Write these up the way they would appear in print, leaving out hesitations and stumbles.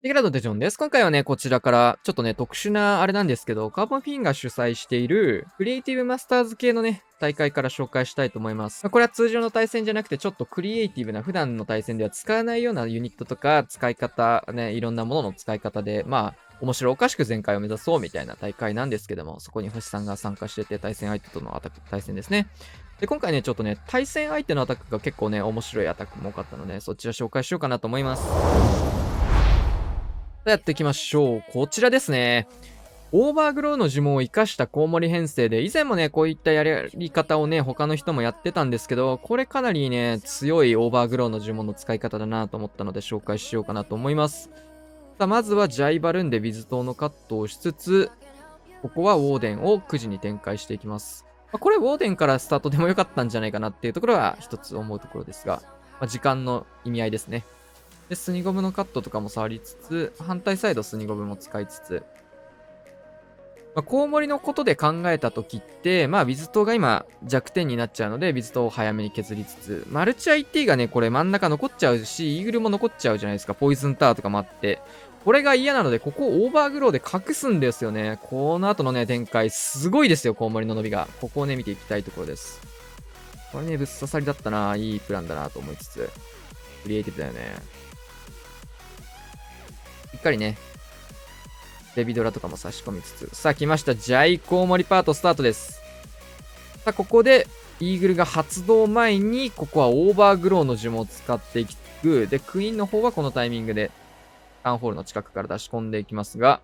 テキラドデジョンです。今回はね、こちらから、ちょっとね、特殊なあれなんですけど、カーボンフィンが主催している、クリエイティブマスターズ系のね、大会から紹介したいと思います。これは通常の対戦じゃなくて、ちょっとクリエイティブな、普段の対戦では使わないようなユニットとか、使い方、ね、いろんなものの使い方で、面白おかしく全開を目指そうみたいな大会なんですけども、そこに星さんが参加してて、対戦相手との対戦ですね。で、今回ね、ちょっとね、対戦相手のアタックが結構ね、面白いアタックも多かったので、そちら紹介しようかなと思います。やっていきましょう。こちらですね。オーバーグローの呪文を活かしたコウモリ編成で、以前もね、こういったやり方をね、他の人もやってたんですけど、これかなりね、強いオーバーグローの呪文の使い方だなと思ったので紹介しようかなと思います。さあ、まずはジャイバルーンでウィズ島のカットをしつつ、ここはウォーデンを9時に展開していきます。これウォーデンからスタートでもよかったんじゃないかなっていうところは一つ思うところですが、時間の意味合いですね。で、スニゴブのカットとかも触りつつ、反対サイドスニゴブも使いつつ、コウモリのことで考えたときって、ウィズ島が今弱点になっちゃうので、ウィズ島を早めに削りつつ、マルチ IT がね、これ真ん中残っちゃうし、イーグルも残っちゃうじゃないですか。ポイズンタワーとかもあって。これが嫌なので、ここをオーバーグローで隠すんですよね。この後のね、展開、すごいですよ、コウモリの伸びが。ここをね、見ていきたいところです。これね、ぶっ刺さりだったな。いいプランだなと思いつつ。クリエイティブだよね。しっかりね、デビドラとかも差し込みつつ。さあ来ました。ジャイコウモリパートスタートです。さあここで、イーグルが発動前に、ここはオーバーグローの呪文を使っていく。で、クイーンの方はこのタイミングで、タウンホールの近くから出し込んでいきますが、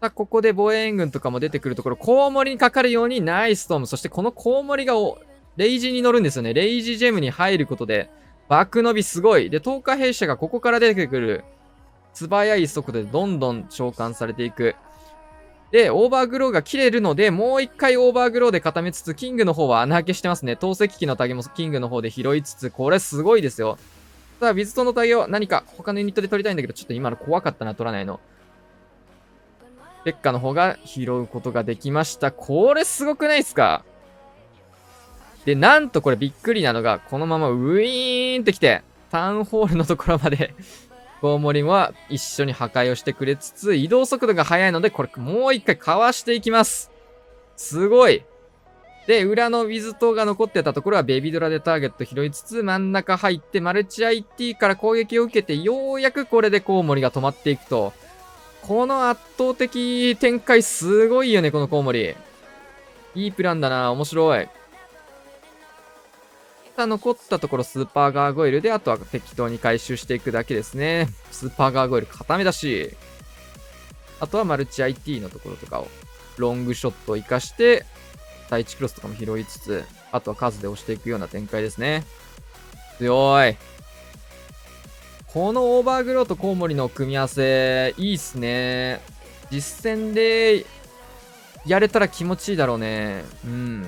さあここで防衛援軍とかも出てくるところ、コウモリにかかるようにナイストーム。そしてこのコウモリがレイジに乗るんですよね。レイジジェムに入ることで、バック伸びすごい。で、10日兵舎がここから出てくる。素早い速度でどんどん召喚されていく。で、オーバーグローが切れるので、もう一回オーバーグローで固めつつ、キングの方は穴開けしてますね。透析機のタゲもキングの方で拾いつつ、これすごいですよ。さあ、ウィズトのタゲを何か他のユニットで取りたいんだけど、ちょっと今の怖かったな、取らないの。ペッカの方が拾うことができました。これすごくないですか？で、なんとこれびっくりなのが、このままウィーンってきて、タウンホールのところまでコウモリは一緒に破壊をしてくれつつ、移動速度が速いので、これもう一回かわしていきます。すごい。で、裏のウィズ島が残ってたところはベビドラでターゲット拾いつつ、真ん中入ってマルチ IT から攻撃を受けて、ようやくこれでコウモリが止まっていくと。この圧倒的展開すごいよね、このコウモリ。いいプランだな、面白い。残ったところスーパーガーゴイルで、あとは適当に回収していくだけですね。スーパーガーゴイル固めだし、あとはマルチ IT のところとかを、ロングショットを活かして、第1クロスとかも拾いつつ、あとは数で押していくような展開ですね。強い。このオーバーグローとコウモリの組み合わせ、いいっすね。実戦で、やれたら気持ちいいだろうね。うん。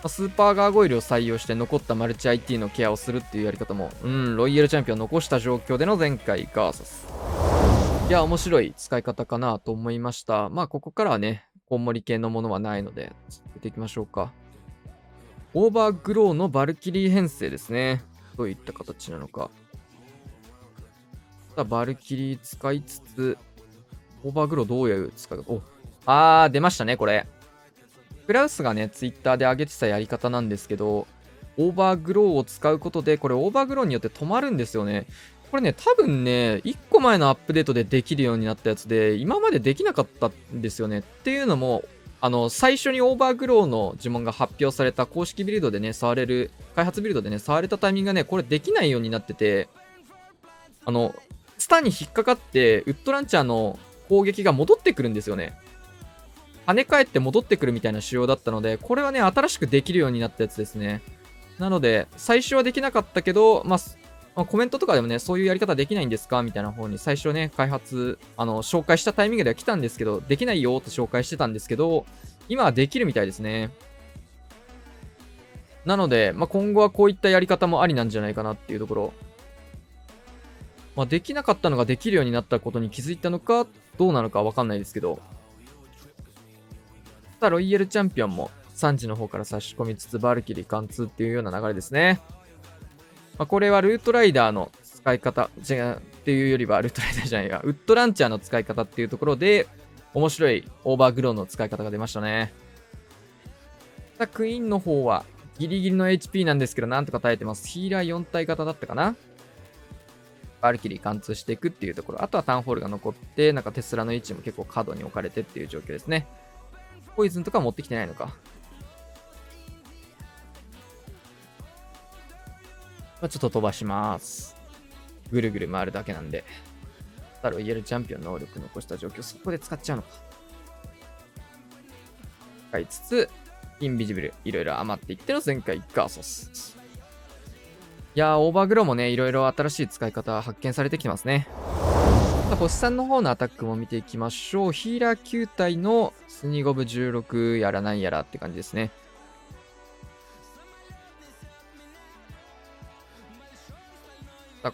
スーパーガーゴイルを採用して残ったマルチ IT のケアをするっていうやり方も、ロイヤルチャンピオン残した状況での前回ガーサス。いや、面白い使い方かなと思いました。ここからはね、コウモリ系のものはないので、続けていきましょうか。オーバーグローのバルキリー編成ですね。どういった形なのか。バルキリー使いつつ、オーバーグローどういう使い方？出ましたね、これ。クラウスがね、ツイッターで上げてたやり方なんですけど、オーバーグローを使うことで、これオーバーグローによって止まるんですよね。これね、多分ね、1個前のアップデートでできるようになったやつで、今までできなかったんですよね。っていうのも、最初にオーバーグローの呪文が発表された公式ビルドでね、触れる、開発ビルドでね、触れたタイミングがね、これできないようになってて、スタンに引っかかって、ウッドランチャーの攻撃が戻ってくるんですよね。跳ね返って戻ってくるみたいな仕様だったので、これはね、新しくできるようになったやつですね。なので、最初はできなかったけど、コメントとかでもね、そういうやり方できないんですかみたいな方に最初ね、開発、紹介したタイミングでは来たんですけど、できないよって紹介してたんですけど、今はできるみたいですね。なので、今後はこういったやり方もありなんじゃないかなっていうところ。できなかったのができるようになったことに気づいたのか、どうなのかわかんないですけど、ロイヤルチャンピオンも3時の方から差し込みつつ、バルキリー貫通っていうような流れですね。これはルートライダーの使使い方、っていうよりは、ウルトライダーじゃないや、ウッドランチャーの使い方っていうところで、面白いオーバーグローの使い方が出ましたね。さあ、クイーンの方は、ギリギリの HP なんですけど、なんとか耐えてます。ヒーラー4体型だったかな。バルキリー貫通していくっていうところ。あとはタウンホールが残って、なんかテスラの位置も結構角に置かれてっていう状況ですね。ポイズンとか持ってきてないのか。ちょっと飛ばします。ぐるぐる回るだけなんで。ロイヤルチャンピオン能力残した状況、そこで使っちゃうのか。使いつつ、インビジブル、いろいろ余っていっての前回ガーソス。いやー、オーバーグローもね、いろいろ新しい使い方発見されてきてますね。星さんの方のアタックも見ていきましょう。ヒーラー9体のスニゴブ16やらなんやらって感じですね。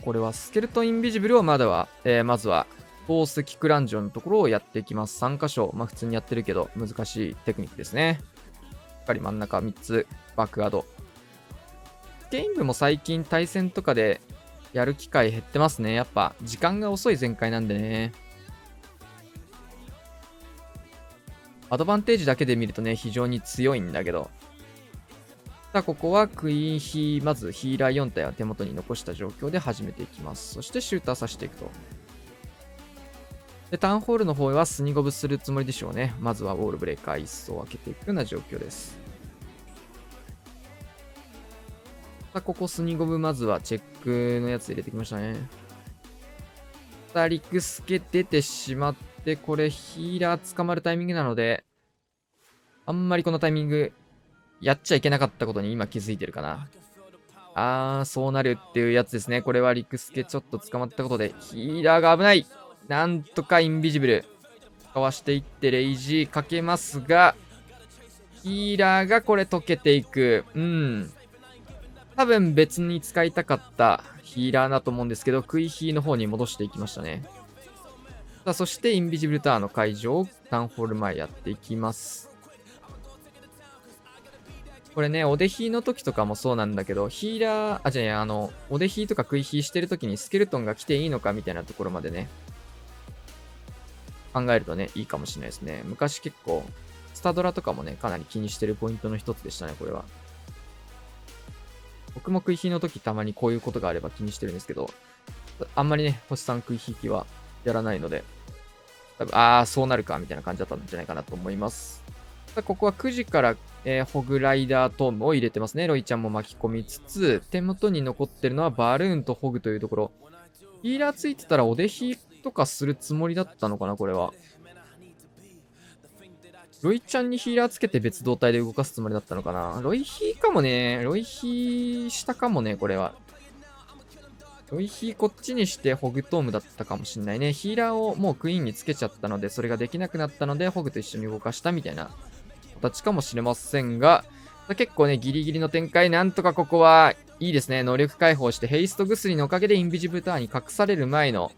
これはスケルトンインビジブルをまずはフォースキクランジョンのところをやっていきます。3箇所、普通にやってるけど難しいテクニックですね。しっかり真ん中3つ、バックガード。ゲイン部も最近対戦とかでやる機会減ってますね。やっぱ時間が遅い全開なんでね。アドバンテージだけで見るとね、非常に強いんだけど。さあ、ここはクイーンヒー、まずヒーラー4体は手元に残した状況で始めていきます。そしてシューターさせていくと。で、タウンホールの方はスニゴブするつもりでしょうね。まずはウォールブレーカー1層を開けていくような状況です。さあ、ここスニゴブまずはチェックのやつ入れてきましたね。さあ、リクスケ出てしまって、これヒーラー捕まるタイミングなので、あんまりこのタイミング、やっちゃいけなかったことに今気づいてるかな。そうなるっていうやつですね。これはリクスケちょっと捕まったことで、ヒーラーが危ない。なんとかインビジブル。かわしていってレイジーかけますが、ヒーラーがこれ溶けていく。多分別に使いたかったヒーラーだと思うんですけど、クイヒーの方に戻していきましたね。さあ、そしてインビジブルタワーの解除をタウンホール前やっていきます。これね、オデヒーの時とかもそうなんだけど、ヒーラー、オデヒーとかクイヒーしてる時にスケルトンが来ていいのかみたいなところまでね、考えるとね、いいかもしれないですね。昔結構、スタドラとかもね、かなり気にしてるポイントの一つでしたね、これは。僕もクイヒーの時たまにこういうことがあれば気にしてるんですけど、あんまりね、星さんクイヒー機はやらないので、多分、そうなるかみたいな感じだったんじゃないかなと思います。ここは9時から、ホグライダートームを入れてますね。ロイちゃんも巻き込みつつ、手元に残ってるのはバルーンとホグというところ。ヒーラーついてたらお出ヒとかするつもりだったのかな、これは。ロイちゃんにヒーラーつけて別動態で動かすつもりだったのかな。ロイヒーかもね。ロイヒーしたかもね、これは。ロイヒーこっちにしてホグトームだったかもしんないね。ヒーラーをもうクイーンにつけちゃったので、それができなくなったので、ホグと一緒に動かしたみたいな形かもしれませんが、結構ね、ギリギリの展開、なんとかここはいいですね。能力解放して、ヘイスト薬のおかげでインビジブルタワーに隠される前の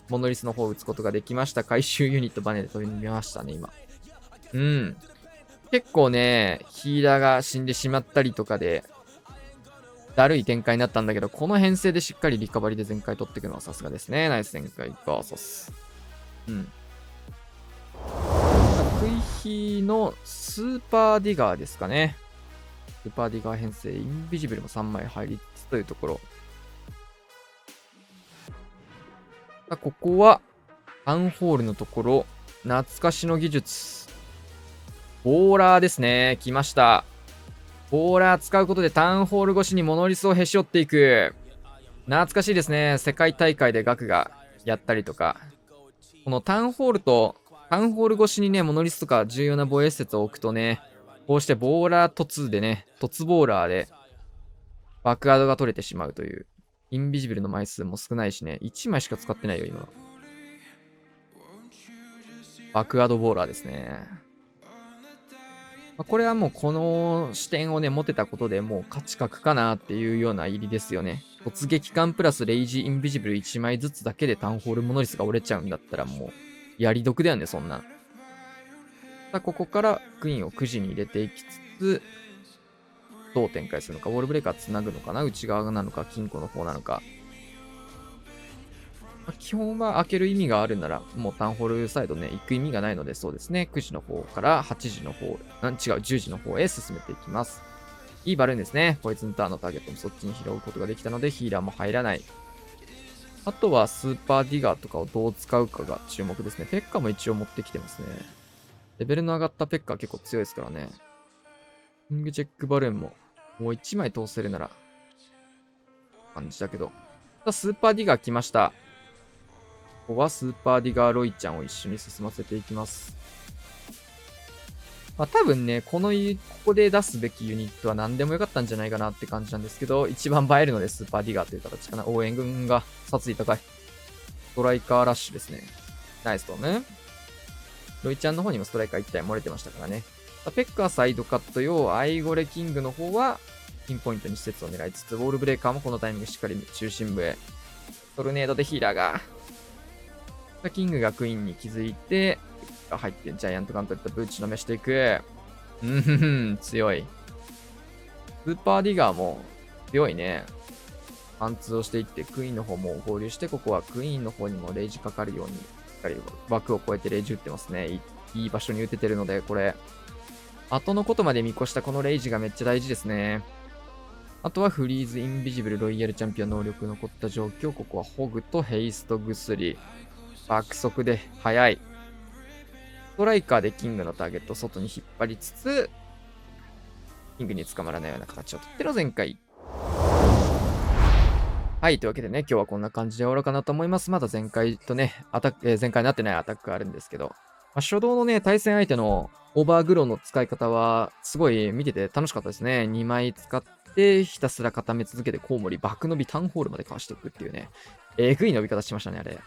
モノリスの方を打つことができました。回収ユニットバネで飛びましたね、今。結構ね、ヒーラーが死んでしまったりとかで、だるい展開になったんだけど、この編成でしっかりリカバリーで全開取っていくのはさすがですね。ナイス全開バーサス。クイヒーのスーパーディガーですかね。スーパーディガー編成、インビジブルも3枚入りつつというところ。ここは、タウンホールのところ、懐かしの技術。ボーラーですね。来ました。ボーラー使うことでタウンホール越しにモノリスをへし折っていく。懐かしいですね。世界大会でガクがやったりとか。このタウンホール越しにね、モノリスとか重要な防衛施設を置くとね、こうしてボーラー突でね、突ボーラーでバックアドが取れてしまうという。インビジブルの枚数も少ないしね、1枚しか使ってないよ、今。バックアドボーラーですね。これはもうこの視点をね、持てたことでもう勝ち確かなっていうような入りですよね。突撃艦プラスレイジーインビジブル1枚ずつだけでタウンホールモノリスが折れちゃうんだったらもう、やり得だよね、そんな。さあ、ここからクイーンを9時に入れていきつつ、どう展開するのか。ウォールブレーカーつなぐのかな、内側なのか、金庫の方なのか。基本は開ける意味があるなら、もうタウンホールサイドね、行く意味がないので、そうですね。9時の方から8時の方、違う、10時の方へ進めていきます。いいバルーンですね。ポイズンターンのターゲットもそっちに拾うことができたので、ヒーラーも入らない。あとはスーパーディガーとかをどう使うかが注目ですね。ペッカも一応持ってきてますね。レベルの上がったペッカは結構強いですからね。キングチェックバルーンも、もう1枚通せるなら、感じだけど。スーパーディガー来ました。ここはスーパーディガーロイちゃんを一緒に進ませていきます。多分ね、ここで出すべきユニットは何でもよかったんじゃないかなって感じなんですけど、一番映えるのでスーパーディガーという形かな。応援軍が殺意高い。ストライカーラッシュですね。ナイストーム。ロイちゃんの方にもストライカー1体漏れてましたからね。ペッカーサイドカット用、アイゴレキングの方は、ピンポイントに施設を狙いつつ、ウォールブレーカーもこのタイミングしっかり中心部へ。トルネードでヒーラーが。キングがクイーンに気づいて、入ってジャイアントガントレットブーチのめしていく。強い。スーパーディガーも強いね。貫通をしていって、クイーンの方も合流して、ここはクイーンの方にもレイジかかるように、しっかり枠を越えてレイジ打ってますね。いい場所に打ててるので、これ、後のことまで見越したこのレイジがめっちゃ大事ですね。あとはフリーズ、インビジブル、ロイヤルチャンピオン能力残った状況。ここはホグとヘイスト薬。爆速で速い。ストライカーでキングのターゲットを外に引っ張りつつ、キングに捕まらないような形をとっての前回。はい、というわけでね、今日はこんな感じで終わろうかなと思います。まだ前回とね、前回になってないアタックがあるんですけど、初動のね、対戦相手のオーバーグローの使い方は、すごい見てて楽しかったですね。2枚使って、ひたすら固め続けて、コウモリ、爆伸び、タウンホールまでかわしていくっていうね。えぐい伸び方しましたね、あれ。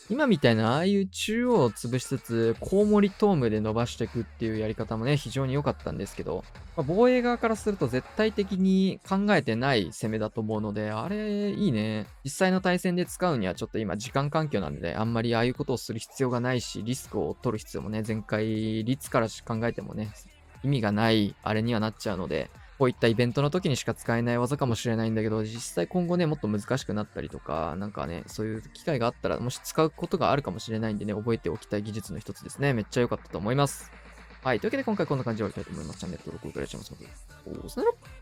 今みたいな、ああいう中央を潰しつつ、コウモリトームで伸ばしていくっていうやり方もね、非常に良かったんですけど、防衛側からすると絶対的に考えてない攻めだと思うので、あれ、いいね。実際の対戦で使うにはちょっと今時間環境なんで、あんまりああいうことをする必要がないし、リスクを取る必要もね、前回率から考えてもね、意味がないあれにはなっちゃうので、こういったイベントの時にしか使えない技かもしれないんだけど、実際今後ね、もっと難しくなったりとか、なんかね、そういう機会があったら、もし使うことがあるかもしれないんでね、覚えておきたい技術の一つですね。めっちゃ良かったと思います。はい。というわけで今回こんな感じで終わりたいと思います。チャンネル登録お願いします。さよなら。